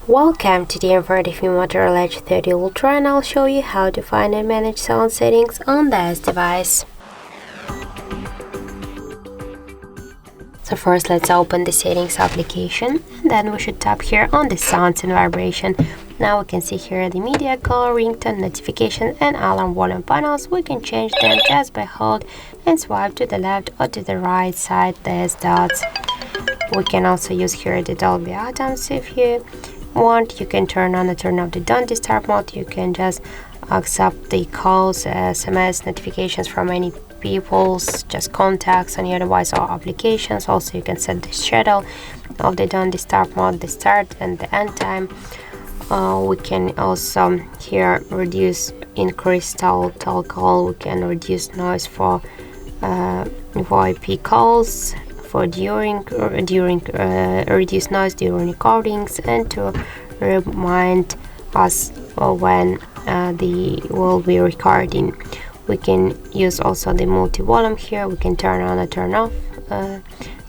Welcome to the informative Motorola Edge 30 Ultra, and I'll show you how to find and manage sound settings on this device. So first let's open the settings application, and then we should tap here on the sounds and vibration. Now we can see here the media, color, ringtone, notification and alarm volume panels. We can change them just by hold and swipe to the left or to the right side these dots. We can also use here the Dolby Atoms. If you want, you can turn on and turn off the don't disturb mode. You can just accept the calls, SMS notifications from any people's just contacts on your device or applications. Also you can set the schedule of the don't disturb mode, the start and the end time. We can also here increase total call. We can reduce noise for VoIP calls, for reduce noise during recordings, and to remind us when we'll be recording. We can use also the multi-volume here. We can turn on and turn off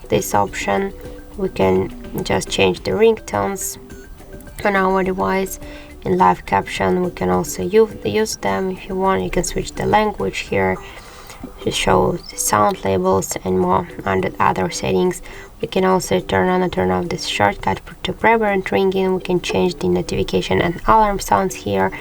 this option. We can just change the ringtones on our device. In live caption we can also use them. If you want, you can switch the language here to show the sound labels and more under other settings. We can also turn on and turn off this shortcut to prevalent ringing. We can change the notification and alarm sounds here,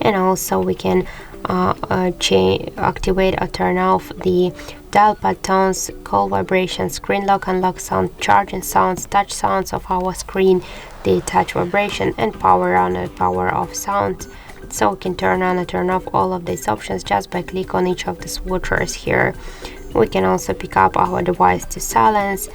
and also we can activate or turn off the dial pad tones, call vibrations, screen lock unlock sound, charging sounds, touch sounds of our screen, the touch vibration, and power on and power off sound. So we can turn on and turn off all of these options just by click on each of the switchers here. We can also pick up our device to silence.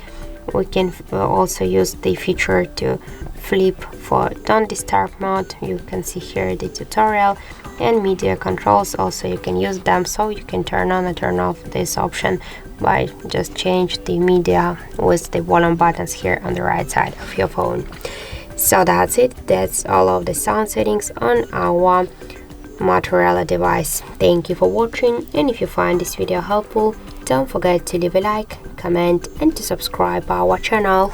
We can also use the feature to flip for don't disturb mode. You can see here the tutorial, and media controls also you can use them. So you can turn on and turn off this option by just change the media with the volume buttons here on the right side of your phone. So that's it. That's all of the sound settings on our Motorola device. Thank you for watching, and if you find this video helpful, don't forget to leave a like, comment and to subscribe our channel.